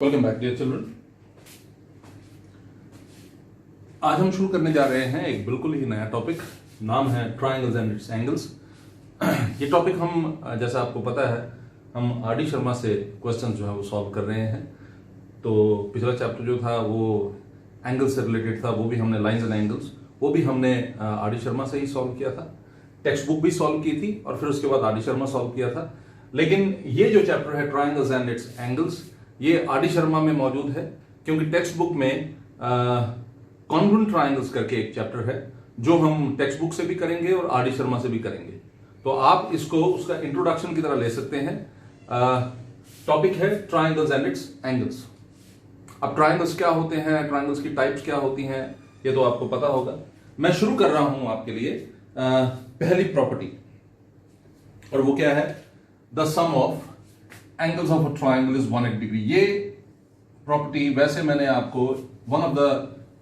Welcome back dear children. आज हम शुरू करने जा रहे हैं एक बिल्कुल ही नया टॉपिक। नाम है ट्रायंगल्स एंड इट्स एंगल्स। ये टॉपिक हम, जैसा आपको पता है, हम आर डी शर्मा से क्वेश्चन जो है वो सॉल्व कर रहे हैं। तो पिछला चैप्टर जो था वो एंगल से रिलेटेड था, वो भी हमने लाइंस एंड एंगल्स, वो भी हमने आर डी शर्मा से ही सॉल्व किया था। टेक्स्ट बुक भी सॉल्व की थी और फिर उसके बाद आर डी शर्मा सॉल्व किया था। लेकिन ये जो चैप्टर है ट्रायंगल्स एंड इट्स एंगल्स, ये आर डी शर्मा में मौजूद है, क्योंकि टेक्स्ट बुक में कॉन्ग्रुएंट ट्रायंगल्स करके एक चैप्टर है जो हम टेक्स्ट बुक से भी करेंगे और आर डी शर्मा से भी करेंगे। तो आप इसको उसका इंट्रोडक्शन की तरह ले सकते हैं। टॉपिक है ट्रायंगल्स एंड इट्स एंगल्स। अब ट्रायंगल्स क्या होते हैं, ट्रायंगल्स की टाइप्स क्या होती हैं, ये तो आपको पता होगा। मैं शुरू कर रहा हूं आपके लिए पहली प्रॉपर्टी, और वो क्या है? The sum of angles of a triangle is 180 degree. ये प्रॉपर्टी वैसे मैंने आपको one of the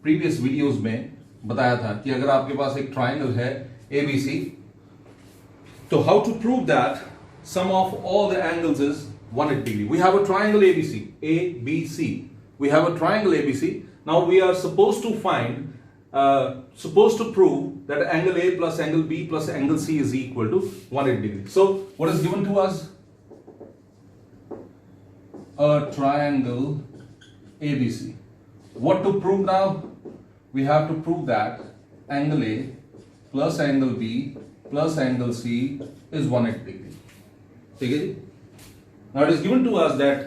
previous videos में बताया था कि अगर आपके पास एक ट्रायंगल है एबीसी, तो how to prove that sum of all the angles is 180 degree. We have a triangle ABC, we have a triangle ABC. Now we are supposed to prove that angle A plus angle B plus angle C is equal to 180 degree. So what is given to us? A triangle ABC. What to prove now? We have to prove that angle A plus angle B plus angle C is 180 degree. ठीक है जी? Now it is given to us that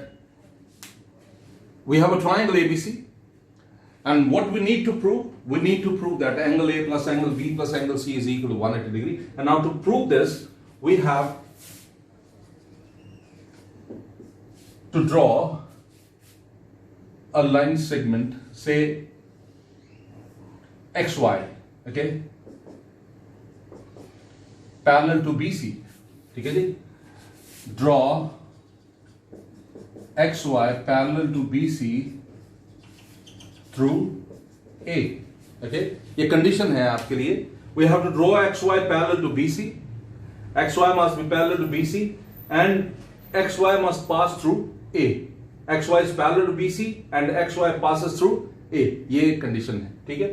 we have a triangle ABC, and what we need to prove? We need to prove that angle A plus angle B plus angle C is equal to 180 degree. And now to prove this, we have to draw a line segment, say XY, okay, parallel to BC. ठीक है जी? Draw XY parallel to BC through A. Okay, ये condition है आपके लिए। We have to draw XY parallel to BC. XY must be parallel to BC and XY must pass through A. XY is parallel to BC and XY passes through A. ये condition है, ठीक है।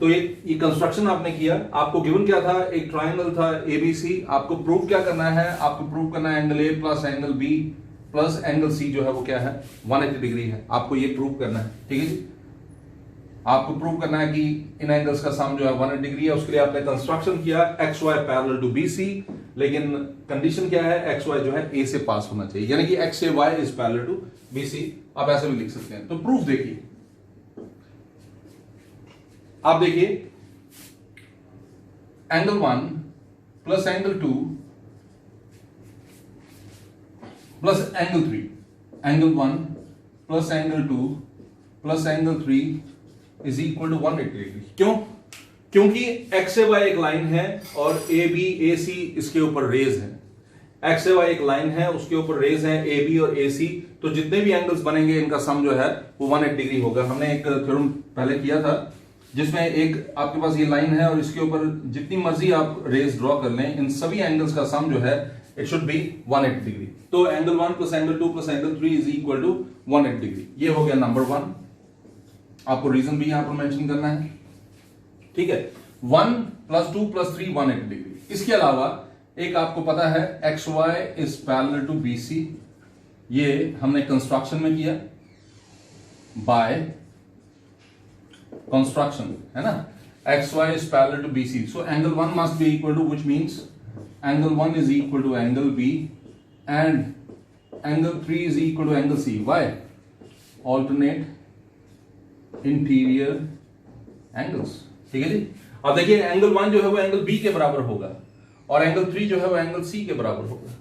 तो ये construction आपने किया। आपको given क्या था? एक ट्राइंगल था ABC। आपको प्रूव क्या करना है? आपको प्रूव करना है angle A plus angle B plus angle C जो है वो क्या है? 180 डिग्री है। आपको ये प्रूव करना है, ठीक है जी। आपको प्रूव करना है कि इन एंगल्स का सम जो है 180 डिग्री है। उसके लिए आपने कंस्ट्रक्शन किया XY पैरेलल टू BC, लेकिन कंडीशन क्या है? XY जो है A से पास होना चाहिए, यानी कि X से Y is parallel to BC। आप ऐसे भी लिख सकते हैं। तो प्रूफ देखिए, आप देखिए angle 1 plus angle 2 plus angle 3, angle 1 plus angle 2 plus angle 3 is equal to 180 degree. क्यों? क्योंकि एक्स से वाई एक लाइन है और ए बी ए सी इसके ऊपर रेज है। एक्स से वाई एक लाइन है, उसके ऊपर रेज है ए बी और ए सी। तो जितने भी एंगल्स बनेंगे इनका सम जो है वो 180 डिग्री होगा। हमने एक थ्योरम पहले किया था जिसमें एक आपके पास ये लाइन है और इसके ऊपर जितनी मर्जी आप रेज ड्रॉ कर लें, इन सभी एंगल्स का सम जो है इट शुड बी 180 डिग्री। तो angle 1 plus angle 2 plus angle 3 is equal to 180 degree. ये हो गया नंबर 1। आपको रीजन भी यहां पर मेंशन करना है, ठीक है। 1 प्लस 2 प्लस 3 180 डिग्री। इसके अलावा एक आपको पता है XY is parallel to BC। ये हमने कंस्ट्रक्शन में किया बाय कंस्ट्रक्शन, है ना। XY is parallel to BC, so angle 1 must be equal to, which means angle 1 is equal to angle B and angle 3 is equal to angle C. Why? Alternate interior angles. ठीक है जी। अब देखिए angle 1 जो है वो angle B के बराबर होगा और एंगल 3 जो है वो एंगल C के बराबर होगा,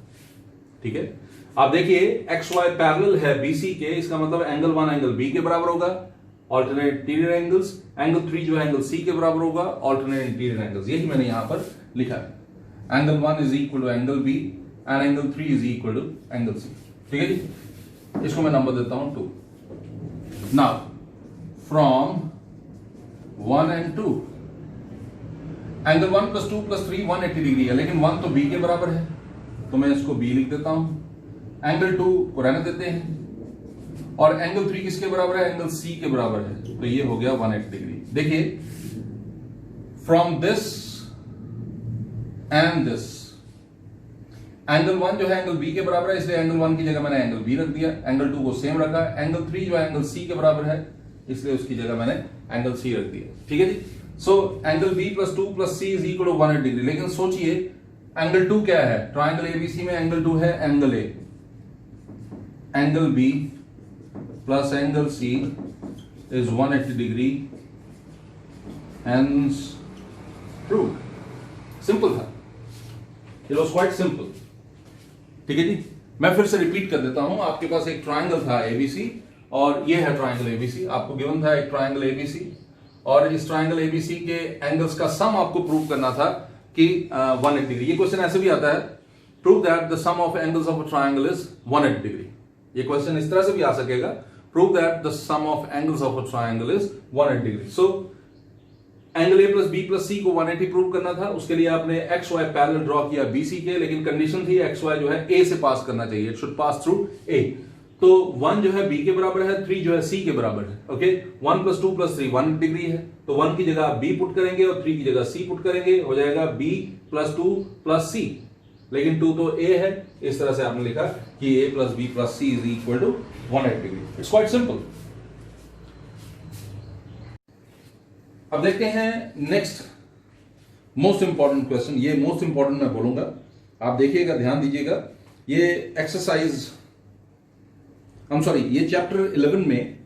ठीक है। आप देखिए XY पैरेलल है BC के, इसका मतलब एंगल 1 एंगल B के बराबर होगा, ऑल्टरनेट इंटीरियर एंगल्स। एंगल 3 जो है एंगल C के बराबर होगा, ऑल्टरनेट इंटीरियर एंगल्स। यही मैंने यहां पर लिखा है। Angle 1 is equal to angle B and angle 3 is equal to angle C, ठीक है जी। इसको मैं नंबर देता हूं 2। Now from 1 and 2, angle 1 plus 2 plus 3 180 degree है, लेकिन 1 तो B के बराबर है, तो मैं इसको B लिख देता हूं। एंगल 2 को रहने देते हैं और एंगल 3 किसके बराबर है? एंगल सी के बराबर है, तो ये हो गया 180 डिग्री। देखिए from this and this, angle 1 जो है एंगल बी के बराबर है, इसलिए एंगल 1 की जगह मैंने एंगल बी रख दिया, एंगल 2 को सेम रखा, एंगल 3 जो है एंगल सी के बराबर है, इसलिए उसकी जगह मैंने एंगल सी रख दिया। ठीक है जी। So angle B plus 2 plus C is equal to 180 degree. लेकिन सोचिए एंगल 2 क्या है? ट्राइंगल एबीसी में एंगल 2 है angle A, angle B plus angle C is 180 degree, hence proved. Simple था, इट वाज क्वाइट सिंपल। ठीक है जी। मैं फिर से रिपीट कर देता हूं, आपके पास एक ट्राइंगल था एबीसी और ये है ट्राइंगल एबीसी। आपको गिवन था एक ट्राइंगल एबीसी और इस ट्राइंगल एबीसी के एंगल्स का सम आपको प्रूव करना था कि 180 डिग्री। ये क्वेश्चन ऐसे भी आता है, prove that the sum of angles of a triangle is 180 degree. ये क्वेश्चन इस तरह से भी आ सकेगा, prove that the sum of angles of a triangle is 180 degree. So angle A plus B plus C को 180 प्रूव करना था। उसके लिए आपने एक्स वाई पैरेलल ड्रॉ किया बीसी के, लेकिन कंडीशन थी एक्स वाई जो है ए से पास करना चाहिए, it should pass through a. तो 1 जो है बी के बराबर है, 3 जो है सी के बराबर है। ओके, 1 प्लस 2 प्लस 3 1 डिग्री है, तो 1 की जगह आप बी पुट करेंगे और 3 की जगह सी पुट करेंगे, हो जाएगा बी प्लस 2 प्लस सी। लेकिन 2 तो ए है, इस तरह से आपने लिखा कि A plus B plus C is equal to 180 degree. It's quite simple. अब देखते हैं नेक्स्ट मोस्ट इंपॉर्टेंट क्वेश्चन। ये मोस्ट इंपॉर्टेंट मैं बोलूंगा, आप देखिएगा, ध्यान दीजिएगा। ये एक्सरसाइज ये चैप्टर 11 में,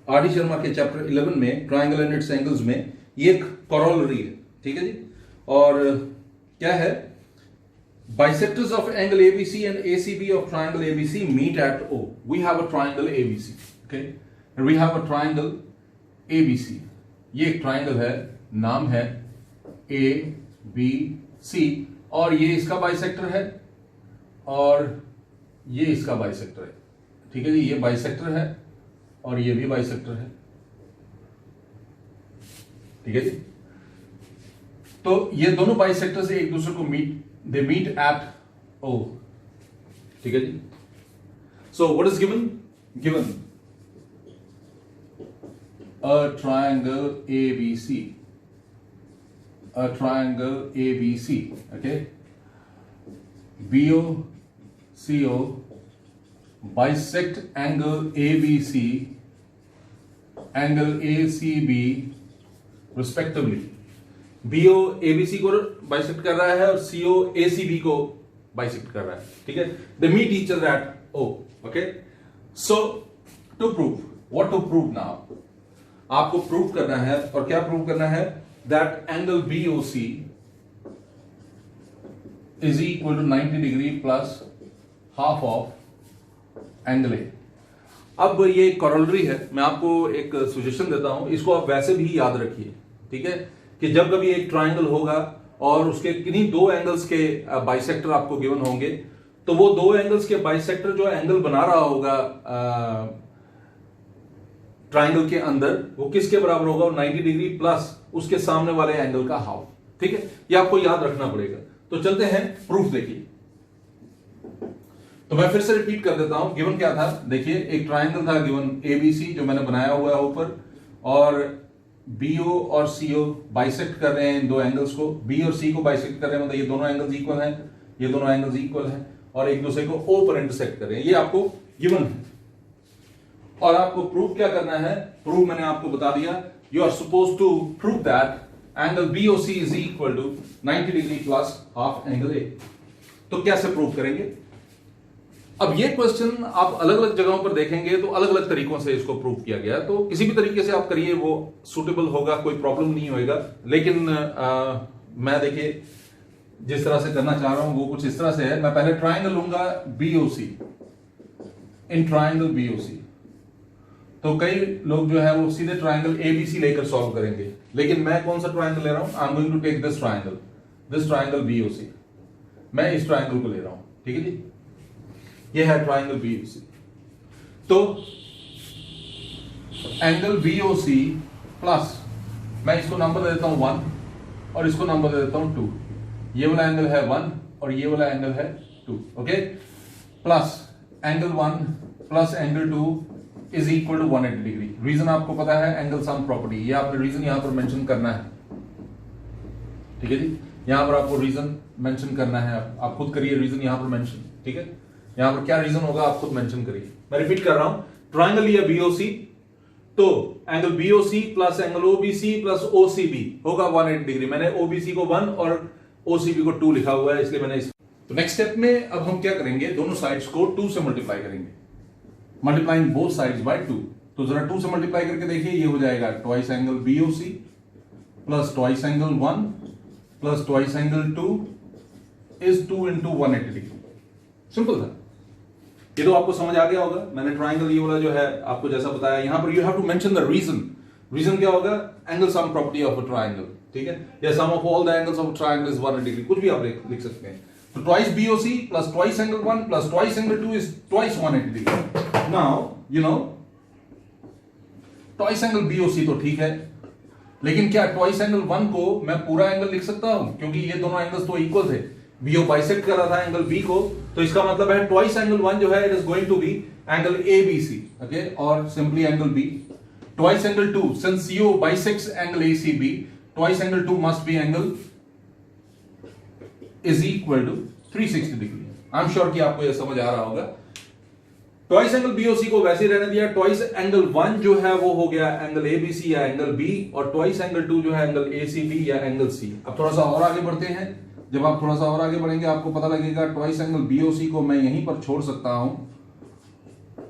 आर डी शर्मा के चैप्टर 11 में ट्राइंगल एंड इट्स एंगल्स में ये एक कॉरोलरी है। ठीक है जी। और क्या है? Bisectors of angle ABC and ACB of triangle ABC meet at O. We have a triangle ABC, okay, and we have a triangle ABC. ये एक ट्राइंगल है, नाम है ए बी सी, और ये इसका बाइसेक्टर है और ये इसका बाइसेक्टर है। ठीक है जी। ये बाइसेक्टर है और ये भी बाइसेक्टर है। ठीक है जी। तो ये दोनों बाइसेक्टर से एक दूसरे को दे मीट एट ओ। ठीक है जी। So what is given a triangle ABC, okay, BO CO bisect angle ABC, angle ACB respectively। BO ABC को बाइसेक्ट कर रहा है और CO ACB को बाइसेक्ट कर रहा है। ठीक है, they meet each other at O, okay। So to prove, what to prove now? आपको प्रूव करना है, और क्या प्रूव करना है? That angle BOC is equal to 90 degree plus half of angle A. अब ये कॉरोलरी है, मैं आपको एक सजेशन देता हूं, इसको आप वैसे भी याद रखिए। ठीक है, कि जब कभी एक ट्राइंगल होगा और उसके किन्हीं दो एंगल्स के बाइसेक्टर आपको गिवन होंगे, तो वो दो एंगल्स के बाइसेक्टर जो एंगल बना रहा होगा ट्राइंगल के अंदर, वो किसके बराबर होगा? 90 डिग्री प्लस उसके सामने वाले एंगल का हाफ। ठीक है, ये आपको याद रखना पड़ेगा। तो चलते हैं प्रूफ। देखिए, तो मैं फिर से रिपीट कर देता हूं, गिवन क्या था। देखिए, एक ट्राइंगल था गिवन एबीसी जो मैंने बनाया हुआ है ऊपर, और बीओ और सीओ बाइसेक्ट कर रहे हैं इन दो एंगल्स को। बी और सी को बाइसेक्ट कर रहे हैं, मतलब ये दोनों एंगल्स इक्वल हैं, ये दोनों एंगल्स इक्वल हैं और एक दूसरे को ओ पर इंटरसेक्ट कर रहे हैं। ये आपको गिवन है और आपको प्रूव क्या करना है? प्रूव मैंने आपको बता दिया, you are suppose to prove that angle BOC is equal to 90 degree plus half angle A. तो कैसे प्रूव करेंगे? अब ये क्वेश्चन आप अलग अलग जगहों पर देखेंगे तो अलग अलग तरीकों से इसको प्रूव किया गया, तो किसी भी तरीके से आप करिए, वो सुटेबल होगा, कोई प्रॉब्लम नहीं होगा। लेकिन मैं देखिए जिस तरह से करना चाह रहा हूं वो कुछ इस तरह से है। मैं पहले ट्राइंगल लूंगा BOC, इन ट्राइंगल BOC, तो कई लोग जो है वो सीधे ट्राइंगल ABC लेकर सॉल्व करेंगे, लेकिन मैं कौन सा ट्राइंगल ले रहा हूं? I am going to take this triangle BOC। मैं इस ट्राइंगल को ले रहा हूं। ठीक है जी, ये है ट्राइंगल BOC। तो एंगल BOC प्लस, मैं इसको नंबर दे देता हूं 1 और इसको नंबर दे देता हूं 2। ये वाला एंगल है 1 और ये वाला एंगल है 2, okay. Plus angle 1 plus angle 2 is equal to 180 degree. Reason आपको पता है, एंगल सम प्रॉपर्टी। ये आपने रीजन यहां पर मेंशन करना है, ठीक है जी। यहां पर आपको रीजन मेंशन करना है, आप खुद करिए रीजन यहां पर मेंशन, ठीक है। यहां पर क्या रीजन होगा आप खुद मेंशन करिए। मैं रिपीट कर रहा हूं, ट्राइंगल या बीओसी, तो angle BOC plus angle OBC plus OCB होगा 180 डिग्री। मैंने ओबीसी को 1 और ओसीबी को 2 लिखा हुआ है, इसलिए मैंने तो नेक्स्ट स्टेप में अब हम क्या करेंगे, दोनों साइड्स को 2 से मल्टीप्लाई करेंगे, मल्टीप्लाइंग बोथ साइड्स बाय 2। तो जरा 2 से मल्टीप्लाई करके देखिए, ये हो जाएगा twice angle BOC plus twice angle 1 plus twice angle 2 is 2 into 180 degree. Simple था, ये तो आपको समझ आ गया होगा। मैंने ट्राइंगल ये वाला जो है आपको जैसा बताया, यहां पर you have to mention the reason. Reason क्या होगा, angle sum property of a triangle, ठीक है, या sum of all the angles of a triangle is 180 degree, कुछ भी आप लिख सकते हैं। तो twice BOC plus twice angle 1 plus twice angle 2 is twice 180 degree. Now you know twice angle BOC तो ठीक है, लेकिन क्या ट्वाइस एंगल 1 को मैं पूरा एंगल लिख सकता हूं, क्योंकि ये दोनों एंगल्स तो इक्वल थे। बीओ बाइसेक्ट कर रहा था एंगल बी को, तो इसका मतलब है ट्वाइस एंगल 1 जो है it is going to be angle ABC, okay, और simply angle B. Twice angle 2, since CO bisects angle ACB, twice angle 2 must be angle is equal to 360 degree. I am sure कि आपको यह समझ आ रहा होगा। Twice angle BOC को वैसे ही रहने दिया। ट्वाइस एंगल 1 जो है वो हो गया एंगल एबीसी या एंगल बी, और ट्वाइस एंगल 2 जो है एंगल एसीबी या एंगल सी। अब थोड़ा सा और आगे बढ़ते हैं। जब आप थोड़ा सा और आगे बढ़ेंगे आपको पता लगेगा ट्वाइस एंगल बीओसी को मैं यहीं पर छोड़ सकता हूं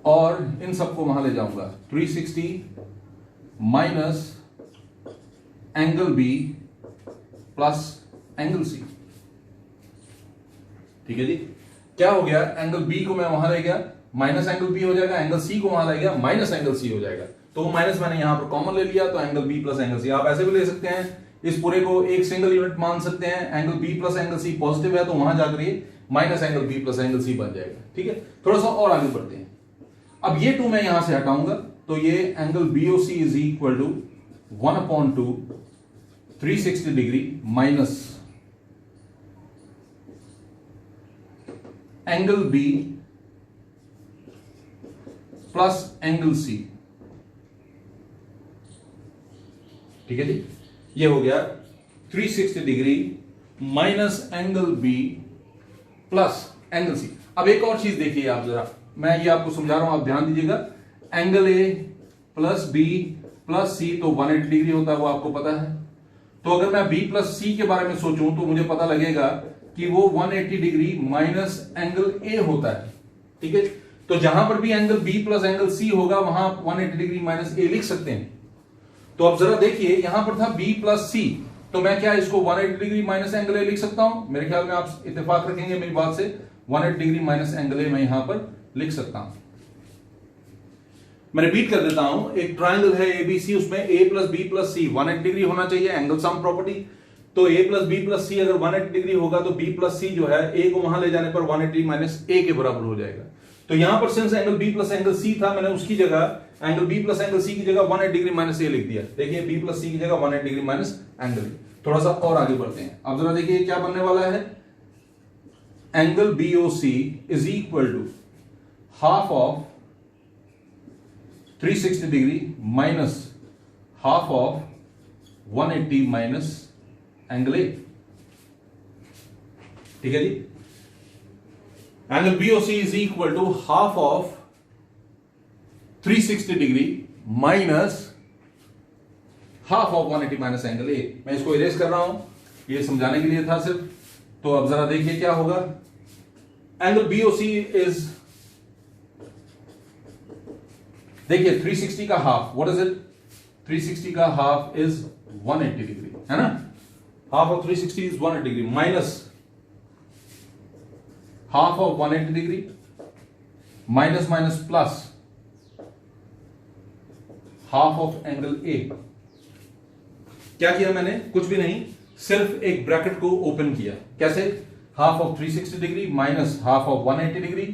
और इन सबको वहां ले जाऊंगा। 360 minus angle B plus angle C, ठीक है जी। क्या हो गया, एंगल बी को मैं वहां ले गया, माइनस एंगल बी हो जाएगा, एंगल सी को वहां ले गया, माइनस एंगल सी हो जाएगा। तो माइनस मैंने यहां पर कॉमन ले लिया, तो angle B plus angle C. आप ऐसे भी ले सकते हैं, इस पूरे को एक सिंगल यूनिट मान सकते हैं। Angle B plus angle C positive है, तो वहां जाकर ये minus angle B plus angle C बन जाएगा, ठीक है। थोड़ा सा और आगे बढ़ते हैं। अब ये 2 मैं यहां से हटाऊंगा, तो ये angle BOC is equal to 1/2 360 degree minus angle B plus angle C, ठीक है जी। ये हो गया 360 degree minus angle B plus angle C. अब एक और चीज देखिए आप जरा, मैं ये आपको समझा रहा हूं, आप ध्यान दीजिएगा। Angle A plus B plus C तो 180 डिग्री होता है, वो आपको पता है। तो अगर मैं बी प्लस सी के बारे में सोचूं तो मुझे पता लगेगा कि वो 180 डिग्री माइनस एंगल ए होता है, ठीक है। तो जहां पर भी angle B plus angle C होगा वहां 180 डिग्री माइनस ए लिख सकते हैं। तो अब जरा देखिए, यहां पर था बी प्लस सी, तो मैं क्या इसको 180 डिग्री माइनस एंगल ए लिख सकता हूं? मेरे ख्याल में आप इत्तेफाक रखेंगे मेरी बात से, 180 डिग्री माइनस एंगल ए मैं यहां पर लिख सकता हूं। मैं रिपीट कर देता हूं, एक ट्राइंगल है एबीसी, उसमें ए प्लस बी प्लस सी 180 डिग्री होना चाहिए, एंगल सम प्रॉपर्टी। तो ए प्लस बी प्लस सी अगर 180 डिग्री होगा तो बी प्लस सी जो है ए को वहां ले जाने पर 180 माइनस ए के बराबर हो जाएगा। तो यहां पर since angle B plus angle C था, मैंने उसकी जगह angle B plus angle C की जगह 180 डिग्री माइनस ए लिख दिया। देखिए बी प्लस सी की जगह 180 डिग्री माइनस एंगल। थोड़ा सा और आगे बढ़ते हैं। अब जरा देखिए क्या बनने वाला है, angle BOC is equal to half of 360 degree minus half of 180 minus angle A, ठीक है जी। Angle BOC is equal to half of 360 degree minus half of 180 minus angle A. मैं इसको इरेज कर रहा हूं, ये समझाने के लिए था सिर्फ। तो अब जरा देखिए क्या होगा, एंगल बीओसी इज, देखिए 360 का हाफ, व्हाट इज इट, 360 का हाफ इज 180 डिग्री, है ना। Half of 360 is 180 degree minus half of 180 degree minus minus plus half of angle ए। क्या किया मैंने, कुछ भी नहीं, सिर्फ एक ब्रैकेट को ओपन किया। कैसे, half of 360 degree minus half of 180 degree,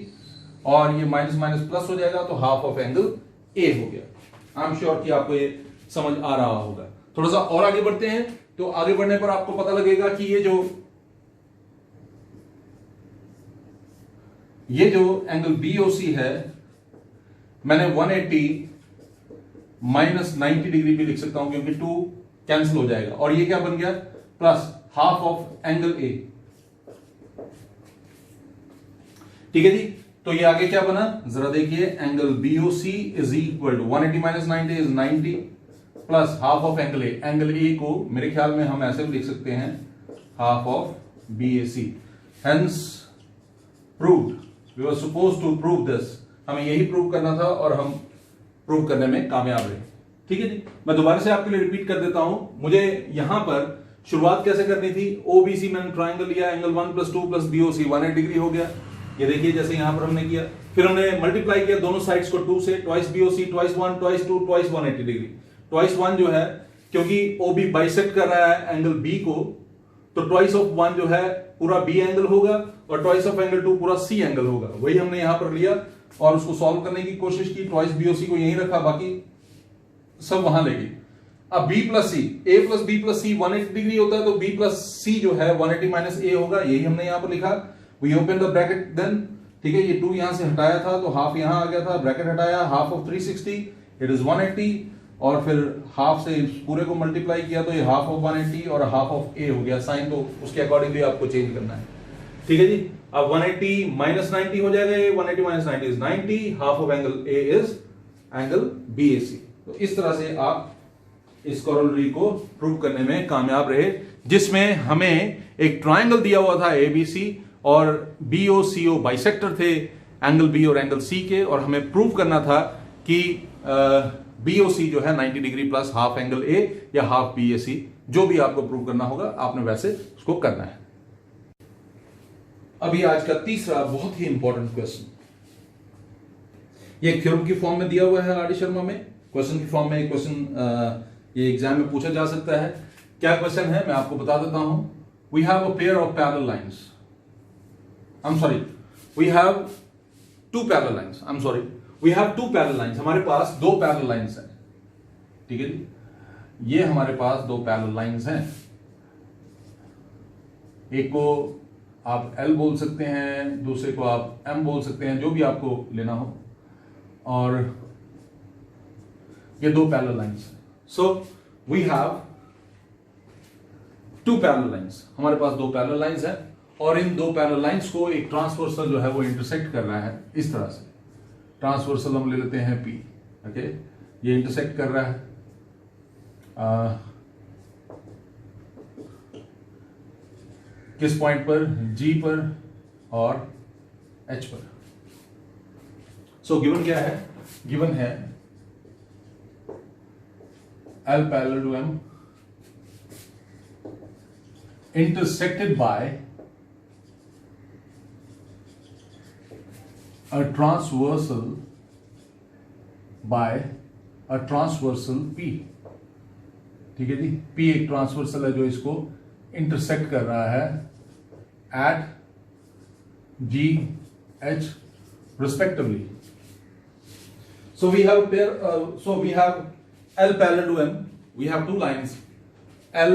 और ये माइनस माइनस प्लस हो जाएगा तो हाफ ऑफ एंगल ए हो गया। आई एम श्योर कि आपको ये समझ आ रहा होगा। थोड़ा सा और आगे बढ़ते हैं। तो आगे बढ़ने पर आपको पता लगेगा कि ये जो एंगल बीओसी है मैंने 180 माइनस 90 डिग्री भी लिख सकता हूं क्योंकि 2 कैंसिल हो जाएगा, और ये क्या बन गया, plus half of angle A. ठीक है जी, तो ये आगे क्या बना, जरा देखिए, angle BOC is equal to 180 minus 90 is 90 plus half of angle A. Angle A को मेरे ख्याल में हम ऐसे भी लिख सकते हैं, half of BAC। Hence proved, we were supposed to prove this. हमें यही प्रूव करना था और हम प्रूव करने में कामयाब रहे। ठीक है जी, मैं दोबारा से आपके लिए रिपीट कर देता हूं। मुझे यहां पर शुरुआत कैसे करनी थी, OBC मैंने ट्राइंगल लिया, एंगल 1 + 2 + BOC 180 डिग्री हो गया। ये देखिए जैसे यहां पर हमने किया, फिर हमने मल्टीप्लाई किया दोनों साइड्स को 2 से, twice BOC, twice 1, twice 2, twice 180 degree. Twice 1 जो है, क्योंकि OB बाइसेक्ट कर रहा है एंगल B को, तो ट्वाइस ऑफ 1 जो है पूरा B एंगल होगा और ट्वाइस ऑफ एंगल 2 पूरा C एंगल होगा। वही हमने यहां पर लिया और उसको सॉल्व करने की कोशिश की। ट्वाइस BOC को यहीं रखा, बाकी सब वहां ले गई। अब B + C, A + B + C 180 degree होता है, तो B + C जो है 180 माइनस A होगा, यही हमने यहां पर लिखा। We open the bracket then, ठीक है, ये 2 यहां से हटाया था तो हाफ यहां आ गया था, ब्रैकेट हटाया, हाफ ऑफ 360 इट इज 180, और फिर हाफ से पूरे को मल्टीप्लाई किया तो ये हाफ ऑफ 180 और हाफ ऑफ A हो गया। साइन तो उसके अकॉर्डिंगली आपको चेंज करना है। ठीक है जी, अब 180 माइनस 90 हो जाएगा, ये 180 minus 90 is 90, half of angle A is angle BAC। तो इस तरह से आप इस कॉरोलरी को प्रूव करने में कामयाब रहे, जिसमें हमें एक ट्राइंगल दिया हुआ था ABC और BOCO बाइसेक्टर थे एंगल B और एंगल C के, और हमें प्रूव करना था कि BOC जो है 90 degree plus half angle A या हाफ BAC, जो भी आपको प्रूव करना होगा आपने वैसे उसको करना है। अभी आज का तीसरा बहुत ही इंपॉर्टेंट क्वेश्चन, ये थ्योरम की फॉर्म में दिया हुआ है आर डी शर्मा में, क्वेश्चन की फॉर्म में क्वेश्चन ये एग्जाम में पूछा जा सकता है। क्या क्वेश्चन है मैं आपको बता देता हूं। We have a pair of parallel lines, I am sorry, we have 2 parallel lines, I am sorry, we have 2 parallel lines. हमारे पास 2 पैरेलल लाइंस हैं। ठीक है जी, ये हमारे पास 2 पैरेलल लाइंस हैं। एक को आप L बोल सकते हैं, दूसरे को आप M बोल सकते हैं, जो भी आपको लेना हो, और ये 2 parallel lines. So we have 2 parallel lines, हमारे पास 2 पैरेलल लाइंस हैं, और इन 2 पैरेलल लाइंस को एक ट्रांसवर्सल जो है वो इंटरसेक्ट कर रहा है इस तरह से। ट्रांसवर्सल हम ले लेते हैं P, ओके, ये इंटरसेक्ट कर रहा है किस पॉइंट पर, G पर और H पर। सो गिवन क्या है, गिवन है L parallel to M intersected by a transversal P। ठीक है जी, P एक ट्रांसवर्सल है जो इसको इंटरसेक्ट कर रहा है at G H respectively. So we have a pair, so we have L parallel to M, we have 2 lines, L,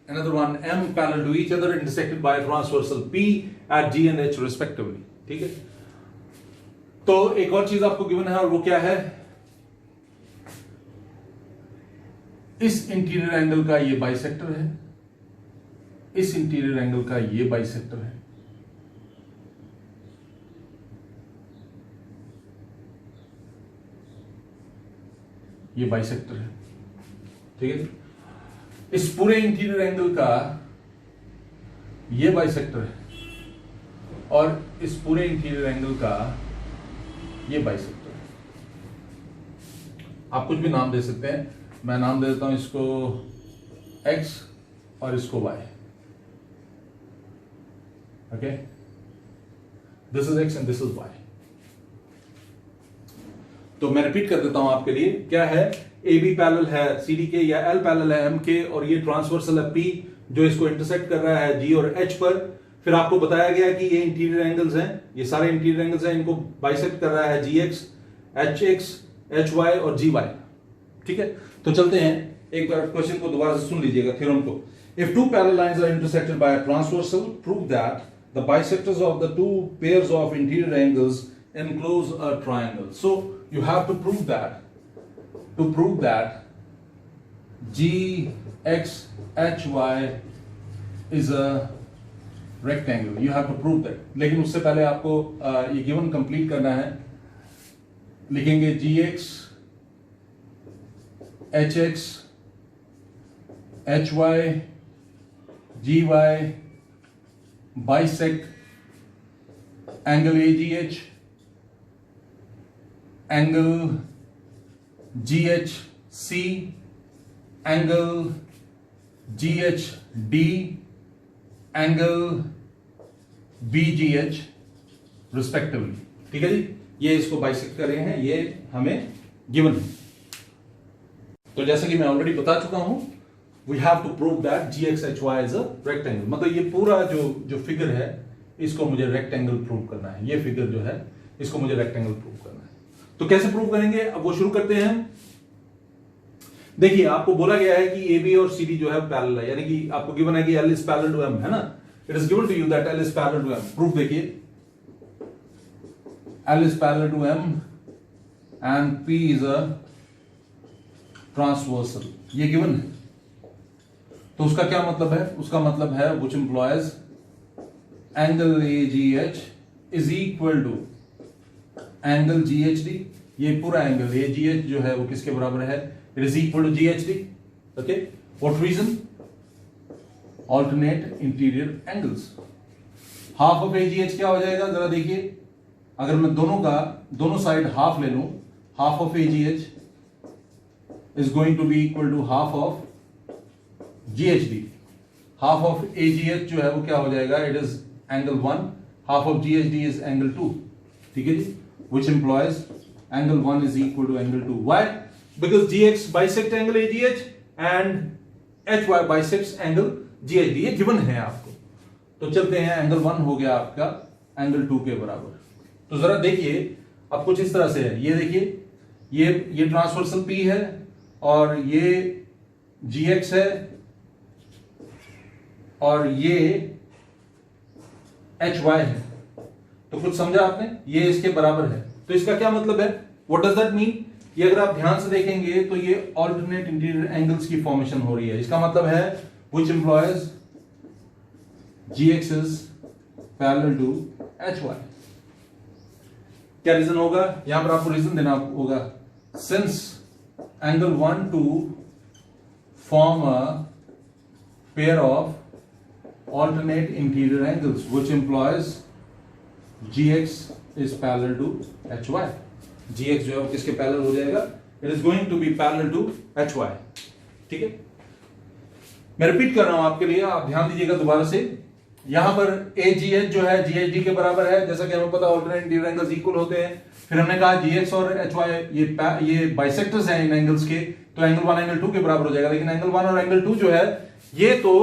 another one, M parallel to each other intersected by a transversal P at G and H respectively. ठीक है, तो एक और चीज आपको given है, और वो क्या है, इस इंटीरियर एंगल का ये बाइसेक्टर है, इस इंटीरियर एंगल का ये बाइसेक्टर है, ये बाइसेक्टर है। ठीक है, इस पूरे इंटीरियर एंगल का ये बाइसेक्टर है, और इस पूरे इंटीरियर एंगल का ये बाइसेक्टर है। आप कुछ भी नाम दे सकते हैं, मैं नाम दे देता हूं इसको X और इसको Y। Okay, this is X and this is Y। तो मैं रिपीट कर देता हूं आपके लिए, क्या है, AB पैरेलल है CD के, या L पैरेलल है M के, और ये ट्रांसवर्सल है P जो इसको इंटरसेक्ट कर रहा है G और H पर। फिर आपको बताया गया कि ये इंटीरियर एंगल्स हैं, ये सारे इंटीरियर एंगल्स हैं, इनको बाइसेक्ट कर रहा है GX, HX, HY और GY। ठीक है, तो चलते हैं, एक बार क्वेश्चन को दोबारा से सुन लीजिएगा, थ्योरम को। If 2 parallel lines are intersected by a transversal, prove that the bisectors of the 2 pairs of interior angles enclose a triangle. So you have to prove that GXHY is a rectangle. You have to prove that. लेकिन उससे पहले आपको ये given complete करना है. लिखेंगे GX HX HY GY bisect angle AGH, angle GHC, angle GHD, angle BGH respectively. ठीक है जी, ये इसको बाइसेक्ट कर रहे हैं, ये हमें गिवन है. तो जैसे कि मैं ऑलरेडी बता चुका हूं, we have to prove that GXHY is a rectangle. मतलब ये पूरा जो फिगर है इसको मुझे रेक्टेंगल प्रूव करना है. ये फिगर जो है इसको मुझे रेक्टेंगल प्रूव करना है. तो कैसे प्रूव करेंगे, अब वो शुरू करते हैं. देखिए, आपको बोला गया है कि AB और CD जो है पैरेलल है, यानी कि आपको गिवन है कि L is parallel to M, है ना. It is given to you that L is parallel to M. Proof देखिए, L is parallel to M and P is a transversal. ये गिवन है. तो उसका क्या मतलब है, उसका मतलब है which implies angle AGH is equal to angle GHD. ये पूरा एंगल AGH जो है वो किसके बराबर है, it is equal to GHD. Okay, what reason? Alternate interior angles. half of AGH क्या हो जाएगा, जरा देखिए. अगर मैं दोनों साइड हाफ ले लूं, half of AGH is going to be equal to half of GHD. Half of AGH जो है वो क्या हो जाएगा, it is angle 1, half of GHD is angle 2. ठीक है जी, which implies angle 1 is equal to angle 2. Why? Because GX bisect angle AGH and HY bisects angle GHD. ये गिवन है आपको. तो चलते हैं, एंगल 1 हो गया आपका एंगल 2 के बराबर. तो जरा देखिए, अब कुछ इस तरह से है. ये देखिए, ये ट्रांसवर्सल P है और ये GX है और ये HY है. तो कुछ समझा आपने, ये इसके बराबर है. तो इसका क्या मतलब है, व्हाट डज दैट मीन? ये अगर आप ध्यान से देखेंगे तो ये ऑल्टरनेट इंटीरियर एंगल्स की फॉर्मेशन हो रही है. इसका मतलब है which implies GX is parallel to HY. क्या रीजन होगा, यहां पर आपको रीजन देना होगा. Since angle 1 2 form a pair of alternate interior angles which implies GX is parallel to HY. GX जो है वो किसके पैरेलल हो जाएगा, it is going to be parallel to HY. ठीक है, मैं रिपीट कर रहा हूं आपके लिए, आप ध्यान दीजिएगा दोबारा से. यहां पर AGH जो है GHD के बराबर है, जैसा कि हमें पता ऑल्टरनेट इंटीरियर एंगल्स इक्वल होते हैं. फिर हमने कहा GX और HY ये बाइसेक्टर्स हैं इन एंगल्स के, तो एंगल 1 एंगल 2 के बराबर हो जाएगा. लेकिन एंगल 1 और एंगल 2 जो है ये तो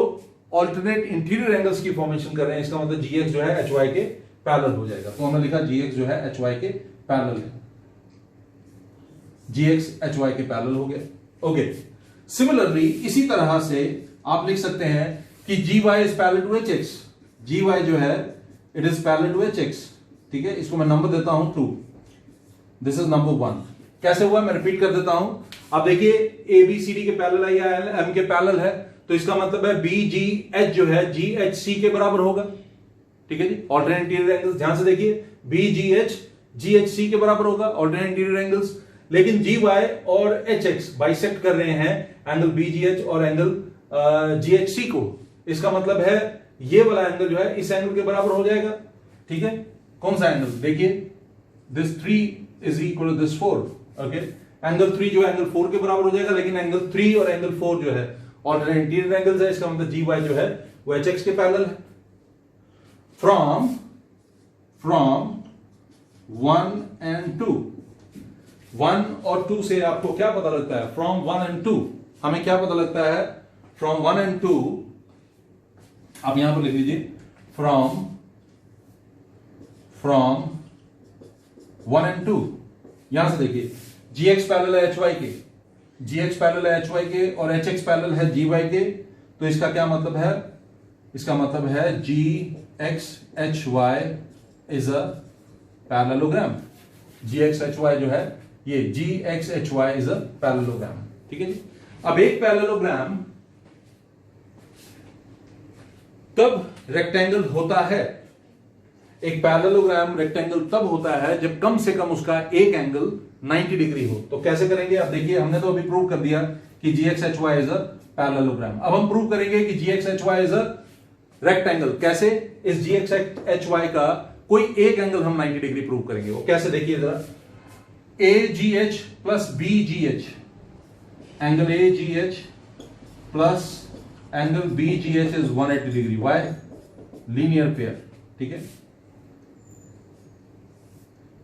ऑल्टरनेट इंटीरियर एंगल्स की फॉर्मेशन कर रहे हैं. इसका मतलब GX जो है HY के पैरेलल हो जाएगा. तो हमने लिखा GX जो है HY के पैरेलल है. GX HY के पैरेलल हो गया. ओके, सिमिलरली इसी तरह से आप लिख सकते हैं कि GY is parallel to HX. GY जो है it is parallel to HX. ठीक है, इसको मैं नंबर देता हूं 2. This is number 1. कैसे हुआ, मैं रिपीट कर देता हूं. आप देखिए, ABCD के पैरेलल है या M के पैरेलल है, तो इसका मतलब है BGH जो है GHC के बराबर होगा. ठीक है जी, ऑल्टरनेट इंटीरियर एंगल्स ध्यान से देखिए, BGH GHC के बराबर होगा ऑल्टरनेट इंटीरियर एंगल्स. लेकिन GY और HX बाइसेक्ट कर रहे हैं एंगल BGH और एंगल GHC को. इसका मतलब है ये वाला एंगल जो है इस एंगल के बराबर हो जाएगा. ठीक है, कौन सा एंगल, देखिए, this 3 is equal to this 4. Okay, angle 3 जो है एंगल 4 के बराबर हो जाएगा. लेकिन एंगल 3 और एंगल 4 जो है ऑल्टरनेट इंटीरियर एंगल्स है. इसका मतलब GY जो है वो HX के पैरेलल है. फ्रॉम 1 and 2, 1 और 2 से आपको क्या पता लगता है, फ्रॉम 1 and 2 हमें क्या पता लगता है, फ्रॉम 1 and 2 आप यहां पर लिख लीजिए, फ्रॉम 1 and 2. यहां से देखिए, GX पैरेलल है HY के, GX पैरेलल है HY के और HX पैरेलल है GY के. तो इसका क्या मतलब है, इसका मतलब है GXHY is a parallelogram. GXHY जो है ये GXHY इज अ पैरेललोग्राम, ठीक है जी। अब एक पैरेललोग्राम तब रेक्टेंगल होता है, एक पैरेललोग्राम रेक्टेंगल तब होता है जब कम से कम उसका एक एंगल 90 डिग्री हो। तो कैसे करेंगे? अब देखिए, हमने तो अभी प्रूव कर दिया कि GXHY इज अ पैरेललोग्राम। अब हम प्रूव करेंगे कि GXHY इज अ रेक्टेंगल। कैसे? इस GXHY का कोई एक एंगल हम 90 डिग्री प्रूव करेंगे। वो कैसे? देखिए जरा, AGH plus BGH, angle AGH plus angle BGH is 180 degree. Why? Linear pair, ठीक है।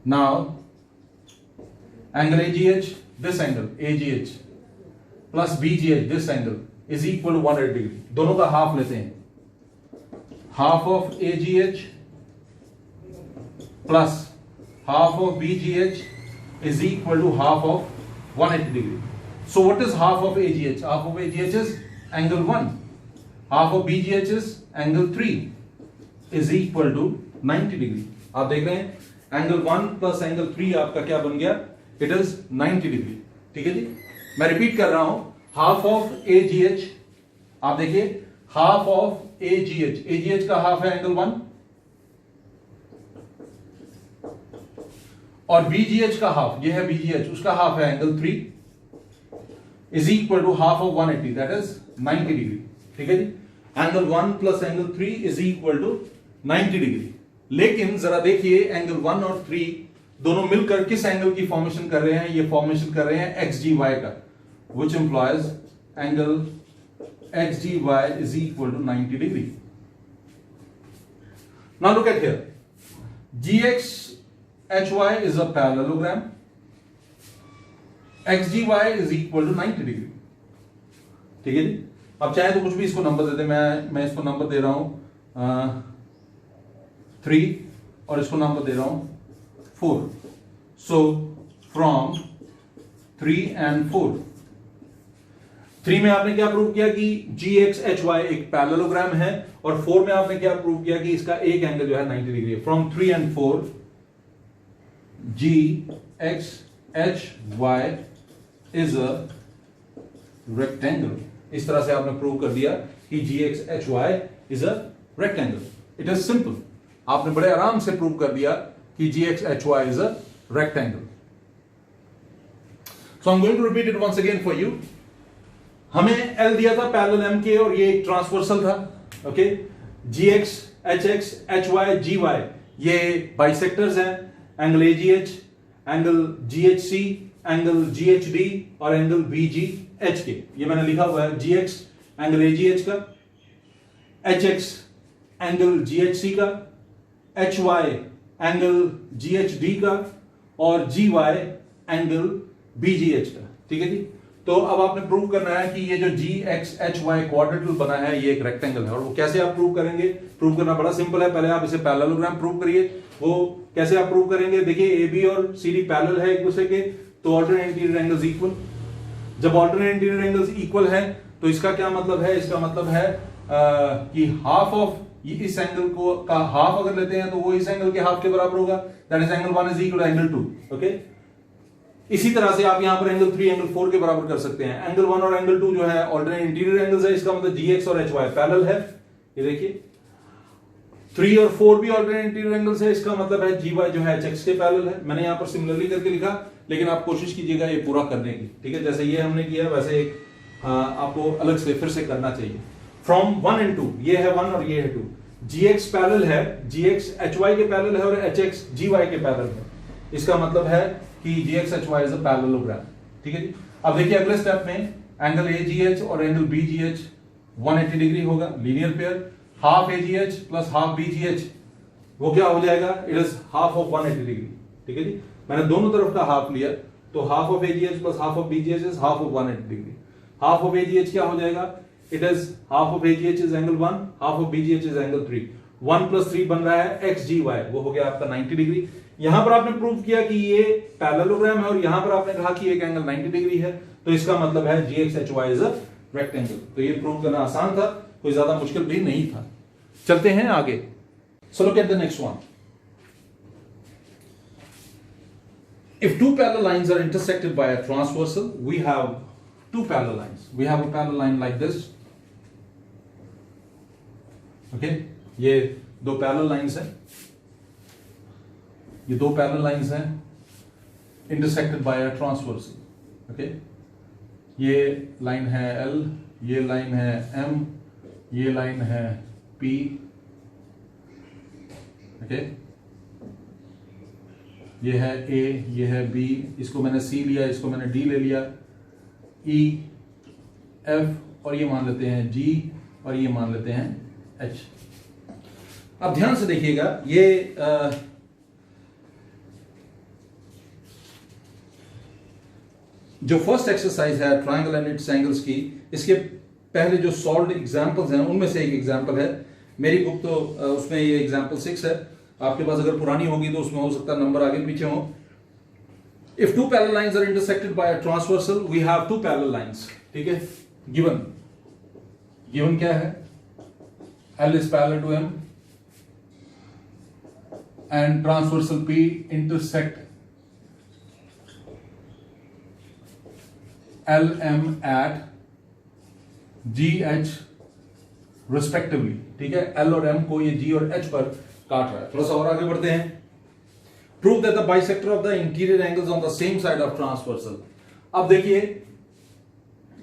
Now angle AGH, this angle AGH plus BGH, this angle is equal to 180 degree. दोनों का हाफ लेते हैं, half of AGH plus half of BGH is equal to half of 180 degree. So what is half of AGH? Half of AGH is angle 1. Half of BGH is angle 3 is equal to 90 degree. आप देख रहे हैं angle 1 plus angle 3 आपका क्या बन गया? It is 90 degree. ठीक है जी? मैं रिपीट कर रहा हूं, half of AGH, आप देखिए half of AGH, AGH का हाफ है angle 1 और BGH का हाफ, ये है BGH, उसका हाफ है angle 3 is equal to half of 180, that is 90 degree, ठीक है जी। Angle 1 plus angle 3 is equal to 90 degree. लेकिन जरा देखिए, एंगल 1 और 3 दोनों मिलकर किस एंगल की फॉर्मेशन कर रहे हैं? ये फॉर्मेशन कर रहे हैं XGY का, which implies angle XGY is equal to 90 degree. Now look at here, GXHY is a parallelogram. XGY is equal to 90 degree. ठीक है जी। अब चाहे तो कुछ भी इसको नंबर देते, मैं इसको नंबर दे रहा हूं 3 और इसको नंबर दे रहा हूं 4. So from 3 and 4. 3 में आपने क्या प्रूव किया कि GXHY एक पैरेललोग्राम है, और 4 में आपने क्या प्रूव किया कि इसका एक एंगल जो है 90 डिग्री है। From 3 and 4 GXHY is a rectangle. इस तरह से आपने प्रूव कर दिया कि GXHY is a rectangle. It is simple. आपने बड़े आराम से प्रूव कर दिया कि GXHY is a rectangle. So I'm going to repeat it once again for you. हमें L दिया था पैरेलल M के, और ये एक ट्रांसवर्सल था, okay. GX, HX, HY, GY ये बाइसेक्टर्स हैं, angle AGH, angle GHC, angle GHD और एंगल BGH के। ये मैंने लिखा हुआ है, GX एंगल AGH का, HX एंगल GHC का, HY एंगल GHD का और GY एंगल BGH का, ठीक है जी। तो अब आपने प्रूव करना है कि ये जो GXHY क्वाड्रेंटल बना है ये एक रेक्टेंगल है। और वो कैसे आप प्रूव करेंगे? प्रूव करना बड़ा सिंपल है। पहले आप इसे पैरेललोग्राम प्रूव करिए। वो कैसे आप प्रूव करेंगे? देखिए, AB और CD पैरेलल है एक दूसरे के, तो ऑल्टरनेट इंटीरियर एंगल्स इक्वल। जब ऑल्टरनेट इंटीरियर एंगल्स इक्वल है तो इसका क्या मतलब है? इसका मतलब है कि हाफ ऑफ इस एंगल को का हाफ अगर लेते हैं तो वो इस एंगल के हाफ के बराबर होगा, that is angle 1 is equal to angle 2, okay. इसी तरह से आप यहां पर एंगल 3 एंगल 4 के बराबर कर सकते हैं। एंगल 1 और एंगल 2 जो है ऑल्टरनेट इंटीरियर एंगल्स है, इसका मतलब GX और HY पैरेलल है। ये देखिए, 3 और 4 भी ऑल्टरनेट इंटीरियर एंगल्स है, इसका मतलब है GY जो है HX के पैरेलल है। मैंने यहां पर सिमिलरली करके लिखा, लेकिन आप कोशिश कीजिएगा ये पूरा करने की, ठीक है। जैसे ये हमने किया वैसे आपको अलग से फिर से करना चाहिए। फ्रॉम 1 and 2, ये है 1 और ये है 2। GX पैरेलल है, GX HY के पैरेलल है और HX GY के पैरेलल है। इसका मतलब है कि GXHY इज अ पैरेललोग्राम, ठीक है जी। अब देखिए अगले स्टेप में एंगल AGH और एंगल BGH 180 डिग्री होगा, linear pair. Half AGH plus half BGH वो क्या हो जाएगा? It is half of 180 degree, ठीक है जी। मैंने दोनों तरफ का हाफ लिया, तो half of AGH plus half of BGH is half of 180 degree. Half of AGH क्या हो जाएगा? It is half of AGH is angle 1, half of BGH is angle 3। 1 + 3 बन रहा है XGY, वो हो गया आपका 90 डिग्री। यहां पर आपने प्रूव किया कि ये पैरेललोग्राम है और यहां पर आपने कहा कि एक एंगल 90 डिग्री है, तो इसका मतलब है GXHY इज अ रेक्टेंगल। तो ये प्रूव करना आसान था, कोई ज्यादा मुश्किल भी नहीं था। चलते हैं आगे। So look at the next one. If two parallel lines are intersected by a transversal, we have two parallel lines. We have a parallel line like this. Okay, ये दो parallel lines हैं. ये दो parallel lines हैं intersected by a transversal. Okay, ये line है L, ये line है M, ये line है P. Okay, ये है A, ये है B, इसको मैंने C लिया, इसको मैंने D ले लिया, E, F और ये मान लेते हैं G और ये मान लेते हैं H. अब ध्यान से देखिएगा, ये जो फर्स्ट एक्सरसाइज है ट्रायंगल एंड इट्स एंगल्स की, इसके पहले जो सॉल्व्ड एग्जांपल्स हैं उनमें से एक एग्जांपल है. मेरी बुक तो उसमें ये एग्जांपल 6 है. आपके पास अगर पुरानी होगी तो उसमें हो सकता है नंबर आगे पीछे हो. If two parallel lines are intersected by a transversal, we have two parallel lines. ठीक है, गिवन क्या है? L is parallel to M and transversal P intersect LM at GH respectively. ठीक है, L और M को ये G और H पर काट रहा है. थोड़ा सा और आगे बढ़ते हैं. Prove that the bisector of the interior angles on the same side of transversal. अब देखिए,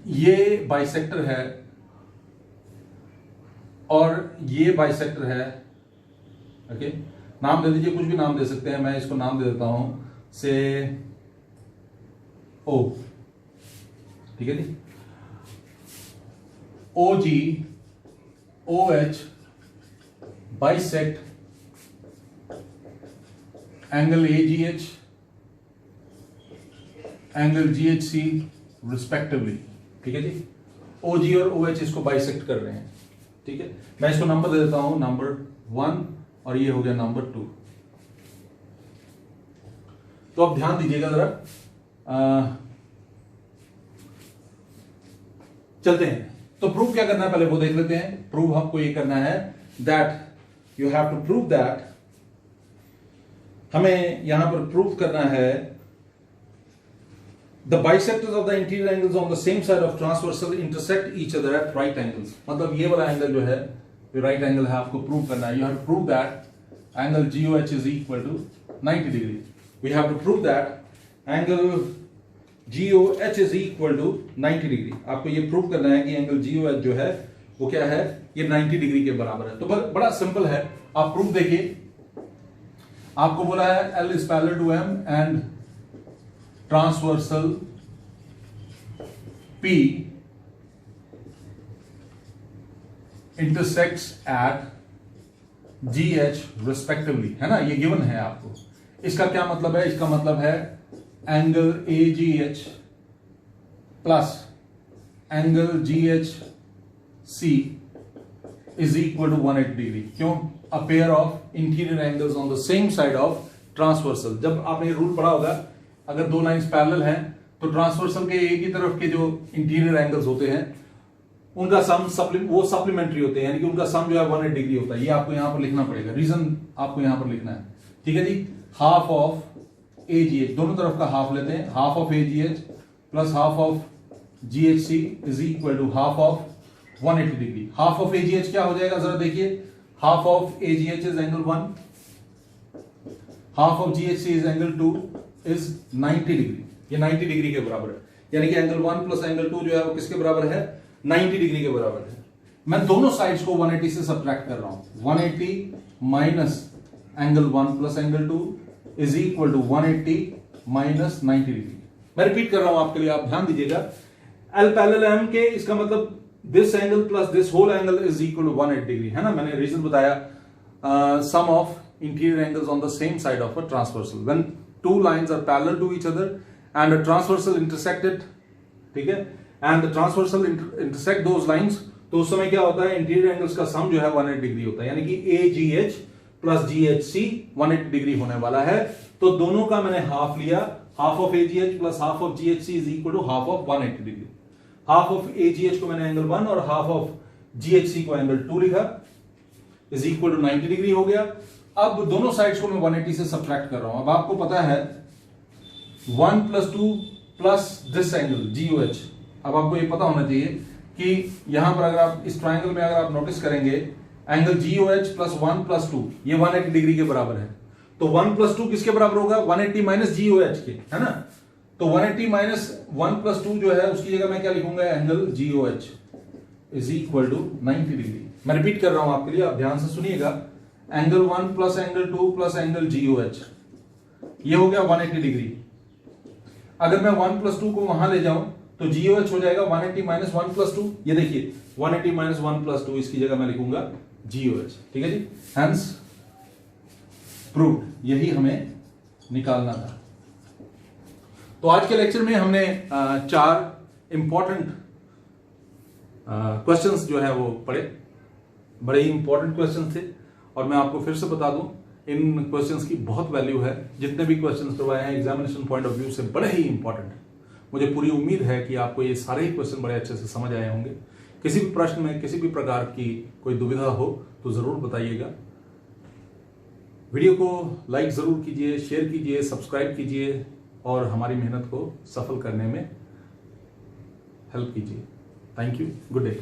ये बाइसेक्टर है और ये बाइसेक्टर है. ओके, नाम दे दीजिए, कुछ भी नाम दे सकते हैं. मैं इसको नाम दे देता हूं से O. ठीक है जी, OG OH bisect angle AGH angle GHC respectively. ठीक है जी, OG और OH इसको बाइसेक्ट कर रहे हैं. ठीक है, मैं इसको नंबर दे देता हूं, नंबर 1 और ये हो गया नंबर 2. तो अब ध्यान दीजिएगा जरा, चलते हैं. तो प्रूव क्या करना है पहले वो देख लेते हैं. प्रूव आपको ये करना है that you have to prove that, हमें यहां पर प्रूव करना है the bisectors of the interior angles on the same side of transversal intersect each other at right angles. मतलब ये वाला एंगल जो है, ये राइट एंगल है, आपको प्रूव करना है. You have to prove that angle GOH is equal to 90 degree. We have to prove that angle GOH is equal to 90 degree. आपको ये प्रूव करना है कि एंगल GOH जो है वो क्या है, ये 90 डिग्री के बराबर है. तो बड़ा सिंपल है, आप प्रूफ देखिए. आपको बोला है L is parallel to M and transversal P intersects at GH respectively. है ना, ये गिवन है आपको. इसका क्या मतलब है? इसका मतलब है angle AGH plus angle GHC is equal to 180 degree. क्यों? A pair of interior angles on the same side of transversal. जब आपने रूल पढ़ा होगा, अगर दो लाइंस पैरेलल हैं तो ट्रांसवर्सल के एक ही तरफ के जो इंटीरियर एंगल्स होते हैं उनका सम वो सप्लीमेंट्री होते हैं, यानी कि उनका सम जो है 180 डिग्री होता है. ये आपको यहां पर लिखना पड़ेगा, रीजन आपको यहां पर लिखना है. ठीक है जी, हाफ ऑफ AGH, दोनों तरफ का हाफ लेते हैं. Half of AGH plus half of GHC is equal to half of 180 degree. Half of AGH क्या हो जाएगा जरा देखिए. Half of AGH is angle 1, half of GHC is angle 2 is 90 degree. ये 90 डिग्री के बराबर है, यानी कि एंगल 1 प्लस एंगल 2 जो है वो किसके बराबर है? 90 डिग्री के बराबर है. मैं दोनों साइड्स को 180 से सब्ट्रैक्ट कर रहा हूं. 180 minus angle 1 plus angle 2 is equal to 180 minus 90 degree. मैं रिपीट कर रहा हूं आपके लिए, आप ध्यान दीजिएगा. L पैरेलल M के, इसका मतलब this angle plus this whole angle is equal to 180 degree. है ना, मैंने रीजन बताया. Sum of interior angles on the same side of a transversal. When two lines are parallel to each other and a transversal intersected. ठीक है, and the transversal intersect those lines, तो उस समय क्या होता है, इंटीरियर एंगल्स का sum जो है 180 डिग्री होता है. यानी कि AGH प्लस GHC 180 डिग्री होने वाला है. तो दोनों का मैंने हाफ लिया. Half of AGH plus half of GHC is equal to half of 180 degree. Half of AGH को मैंने एंगल 1 और हाफ ऑफ GHC को एंगल 2 लिखा, इज इक्वल टू 90 डिग्री हो गया. अब दोनों साइड्स को मैं 180 से सब्ट्रैक्ट कर रहा हूं. अब आपको पता है 1 + 2 प्लस दिस एंगल GOH। अब आपको ये पता होना चाहिए कि यहां पर अगर आप इस ट्राइंगल में अगर आप नोटिस करेंगे एंगल GOH प्लस 1 + 2 ये 180 डिग्री के बराबर है। तो 1 + 2 किसके बराबर होगा? 180 माइनस GOH के, है ना। तो 180 माइनस 1 + 2 जो है उसकी जगह मैं क्या लिखूंगा? Angle GOH is equal to 90 degree. मैं रिपीट कर रहा हूं आपके लिए, आप ध्यान से सुनिएगा। Angle 1 plus angle 2 plus angle GOH ये हो गया 180 डिग्री। अगर मैं 1 + 2 को वहां ले जाऊं तो GOH हो जाएगा 180 माइनस 1 + 2। ये देखिए 180 माइनस 1 + 2 इसकी जगह मैं लिखूंगा GOH। ठीक है जी, हेंस प्रूव्ड। यही हमें निकालना था। तो आज के लेक्चर में हमने 4 इंपॉर्टेंट क्वेश्चंस जो है वो पढ़े। बड़े ही इंपॉर्टेंट क्वेश्चन थे और मैं आपको फिर से बता दूं इन क्वेश्चंस की बहुत वैल्यू है। जितने भी क्वेश्चंस करवाए हैं एग्जामिनेशन पॉइंट ऑफ व्यू से बड़े ही इंपॉर्टेंट है। मुझे पूरी उम्मीद है कि आपको ये सारे ही क्वेश्चन बड़े अच्छे से समझ आए होंगे। किसी भी प्रश्न में किसी भी प्रकार की कोई दुविधा हो तो जरूर बताइएगा। वीडियो को लाइक जरूर कीजिए, शेयर कीजिए, सब्सक्राइब कीजिए और हमारी मेहनत को सफल करने में हेल्प कीजिए। Thank you, good day.